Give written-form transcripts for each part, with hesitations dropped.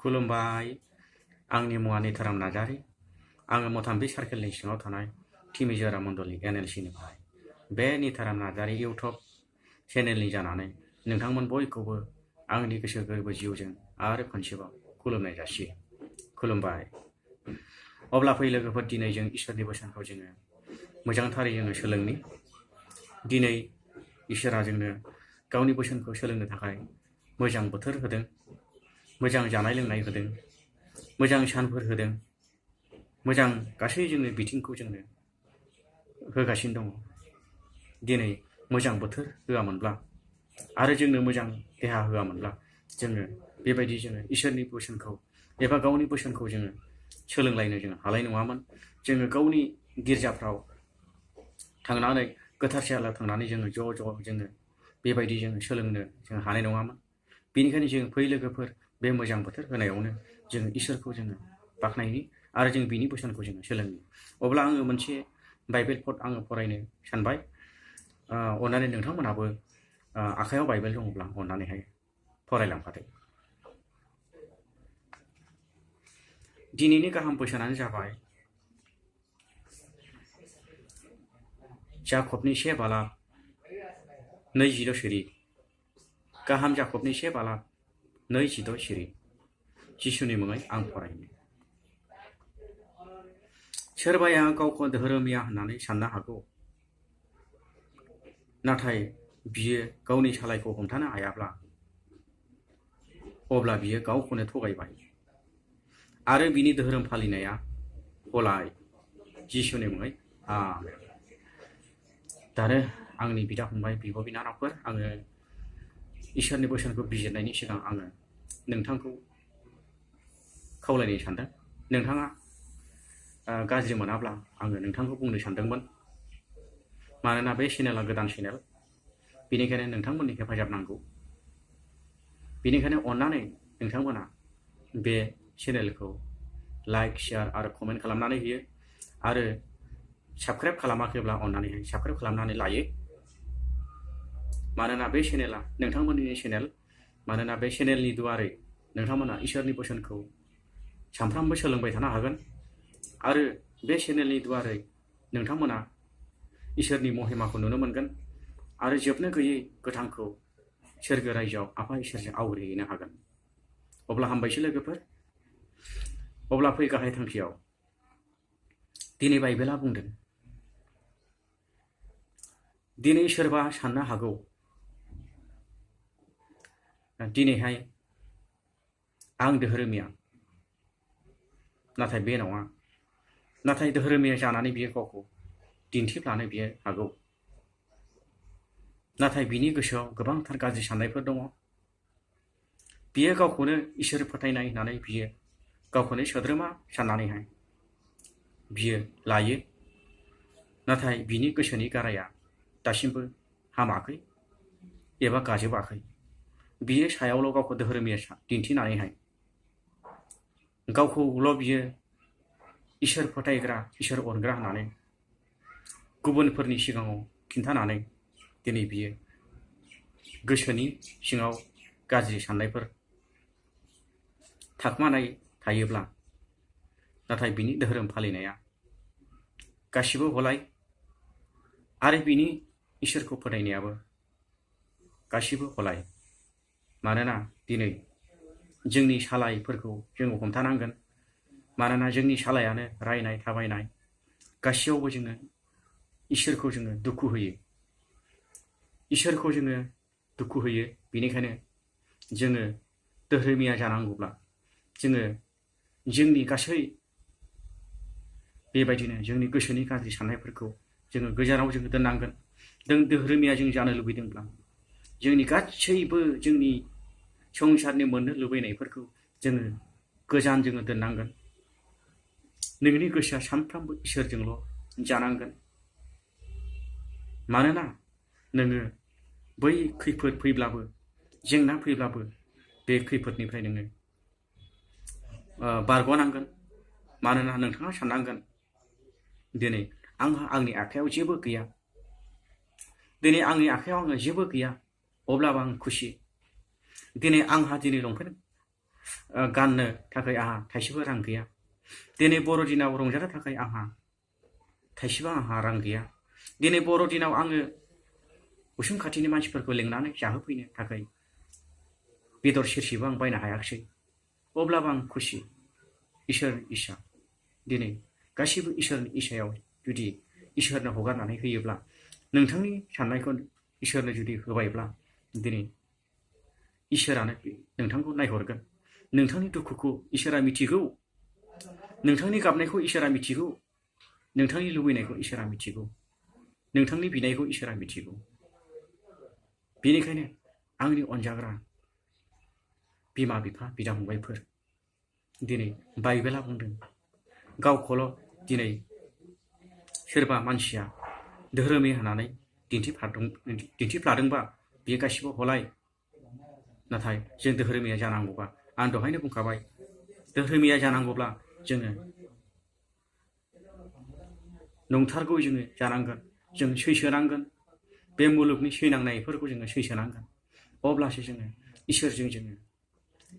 खुलुमबाय आंनि मुङा निथाराम नार्जारी आङो मथाम्बी सार्केलनि सिङाव थानाय थिमिजोरा मण्डली NLC-निफ्राय बे निथाराम नार्जारी इउटुब चेनेलनि जानानै नोंथांमोन बयखौबो आंनि गोसो गोरबो जिउजों आरो खनसेबाव खुलुमनाय जासियो। खुलुमबाय। अब्ला फै लोगोफोर, दिनै जों इसोरनि बोसोनखौ जोङो मोजांथारै जोङो सोलोंनि। दिनै इसोरा जोंनो गावनि बोसोनखौ सोलोंनो थाखाय मोजां बोथोर होदों, मोजां जानाय लोंनाय होदों, मोजां सानफोर होदों, मोजां गासै जोंनो बिथिंखौ जोंनो होगासिनो दङ। दिनै मोजां बोथोर होआमोनब्ला आरो जोंनो मोजां देहा होआमोनब्ला जोङो बेबायदि जोङो इसोरनि बोसोनखौ एबा गावनि बोसोनखौ जोङो सोलोंलायनो जोङो हानाय नङामोन। जोङो गावनि गिर्जाफ्राव थांनानै गोथारसालियाव थांनानै जोङो ज' जोङो बेबायदि जोङो सोलोंनो जोङो हानाय नङामोन। बेनिखायनो जों फै लोगोफोर, बे मोजां बोथोर होनायावनो जोङो इसोरखौ जोङो बाख्नायनि आरो जों बिनि बोसोनखौ जोङो सोलोंनि। अब्ला आङो मोनसे बाइबेल पद आङो फरायनो सानबाय। अननानै नोंथांमोनहाबो आखायाव बाइबेल दङब्ला अननानैहाय फरायलांफादो। दिनैनि गाहाम बोसोनानो जाबाय जाकबनि 1 बालाब 26 सिरि। गाहाम जाकबनि 1 बालाब 26 सिरि। जिसुनि मुङै आं फरायनो। सोरबाया गावखौ धोरोमिया होननानै साननो हागौ, नाथाय बियो गावनि सालायखौ हमथानो हायाब्ला अब्ला बियो गावखौनो थगायबाय आरो बिनि धोरोम फालिनाया गलाय। जिसुनि मुङै आमेन। दानो आंनि बिदा फंबाय, बिब' बिनानावफोर, आङो इसोरनि बोसोनखौ बिजिरनायनि सिगां आङो नोंथांखौ खावलायनो सानदों। नोंथाङा गाज्रि मोनाब्ला आङो नोंथांखौ बुंनो सानदोंमोन, मानोना बे चेनेला गोदान चेनेल, बेनिखायनो नोंथांमोननि हेफाजाब नांगौ। बेनिखायनो अननानै नोंथांमोना बे चेनेलखौ लाइक, शेयार आरो कमेन्ट खालामनानै होयो आरो साबस्क्राइब खालामाखैब्ला अननानैहाय साबस्क्राइब खालामनानै लायो। मानोना बे चेनेला नोंथांमोननि चेनेल, मानोना बे चेनेलनि दुवारै नोंथांमोना इसोरनि बोसोनखौ सानफ्रामबो सोलोंबाय थानो हागोन आरो बे चेनेलनि दुवारै नोंथांमोना इसोरनि महिमाखौ नुनो मोनगोन आरो जोबनो गैयै गोथांखौ सोरगो रायजोआव आफा इसोरजों आवग्रिहैनो हागोन। अब्ला हामबायसै लोगोफोर। अब्ला फै गाहाय थांखियाव। दिनै बाइबेला बुंदों, दिनै सोरबा साननो हागौ दिनैहाय आं धोरोमिया, नाथाय बे नङा। नाथाय धोरोमिया जानानै बियो गावखौ दिन्थिफ्लानो बियो हागौ, नाथाय बिनि गोसोआव गोबांथार गाज्रि साननायफोर दङ। बियो गावखौनो इसोर फोथायनाय होननानै बियो गावखौनो सोद्रोमा साननानैहाय बियो लायो, नाथाय बिनि गोसोनि गाराया दासिमबो हामाखै एबा गाजोबाखै। बियो सायावल' गावखौ धोरोमिया दिन्थिनानैहाय गावखौल' बियो इसोर फोथायग्रा, इसोर अनग्रा होननानै गुबुनफोरनि सिगाङाव खिन्थानानै दिनै बियो गोसोनि सिङाव गाज्रि साननायफोर थाखोमानाय थायोब्ला, नाथाय बिनि धोरोम फालिनाया गासिबो गलाय आरो बिनि इसोरखौ फोथायनायाबो गासिबो गलाय। मानोना दिनै जोंनि सालायफोरखौ जोङो हमथानांगोन। मानोना जोंनि सालायानो रायनाय, थाबायनाय गासैयावबो जोङो इसोरखौ जोङो दुखु होयो। इसोरखौ जोङो दुखु होयो। बेनिखायनो जोङो धोरोमिया जानांगौब्ला जोङो जोंनि गासै बेबायदिनो जोंनि गोसोनि गाज्रि साननायफोरखौ जोङो गोजानाव जोङो दोननांगोन। जों धोरोमिया जों जानो लुबैदोंब्ला जोंनि गासैबो जोंनि संसारनि मोननो लुबैनायफोरखौ जोङो गोजान जोङो दोननांगोन। नोंनि गोसोआ सानफ्रामबो इसोरजोंल' जानांगोन। मानोना नोङो बै खैफोद फैब्लाबो, जेंना फैब्लाबो बे खैफोदनिफ्राय नोङो बारग'नांगोन। मानोना नोंथाङा साननांगोन, दिनै आंहा आंनि आखायाव जेबो गैया, दिनै आंनि आखायाव आङो जेबो गैया, अब्लाबो आं खुसि। दिनै आंहा दिनै लंपेन्ट गाननो थाखाय आंहा थाइसेबो रां गैया। दिनै बर'दिनाव रंजानो थाखाय आंहा थाइसेबो रां गैया। दिनै बर'दिनाव आङो उसुं खाथिनि मानसिफोरखौ लिंनानै जाहोफैनो थाखाय बेदर सेरसेबो आं बायनो हायाखिसै। अब्लाबो आं खुसि, इसोरनि इस्सा। दिनै गासिबो इसोरनि इस्सायाव जुदि इसोरनो हगारनानै होयोब्ला, नोंथांनि साननायखौ इसोरनो जुदि होबायब्ला, दिनै इसोरानो नोंथांखौ नायहरगोन। नोंथांनि दुखुखौ इसोरा मिथिगौ, नोंथांनि गाबनायखौ इसोरा मिथिगौ, नोंथांनि लुबैनायखौ इसोरा मिथिगौ, नोंथांनि बिनायखौ इसोरा मिथिगौ। बेनिखायनो आंनि अनजाग्रा बिमा बिफा बिदा फंबायफोर, दिनै बाइबेला बुंदों गावखौल' दिनै सोरबा मानसिया धोरोमि होननानै दिन्थिफ्लादोंबा बियो गासिबो हलाय। नाथाय जों धोरोमिया जानांगौबा, आं दहायनो बुंखाबाय, धोरोमिया जानांगौब्ला जोङो नंथारगौ जोङो जानांगोन। जों सैसोनांगोन। बे मुलुगनि सैनांनायफोरखौ जोङो सैसोनांगोन। अब्लासो जोङो इसोरजों जोङो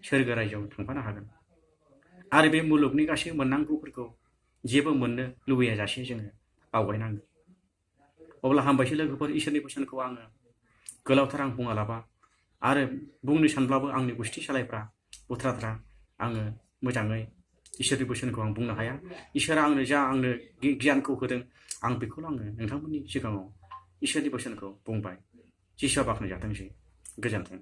सोरगो रायजोआव थांफानो हागोन। आरो बे मुलुगनि गासै मोननांगौफोरखौ जेबो मोननो लुबैयाजासे जोङो आवगायनांगोन। अब्ला हामबायसै लोगोफोर, इसोरनि बोसोनखौ आङो गोलावथार आं बुङालाबा आरो बुंनो सानब्लाबो आंनि गुस्थि सालायफ्रा बुथ्राफ्रा आङो मोजाङै इसोरनि बोसोनखौ आं बुंनो हाया। इसोरा आंनो गियानखौ होदों, आं बेखौल' आङो नोंथांमोननि सिगाङाव इसोरनि बोसोनखौ बुंबाय। जिसुआ बाख्नायजाथोंसै। गोजोन्थों।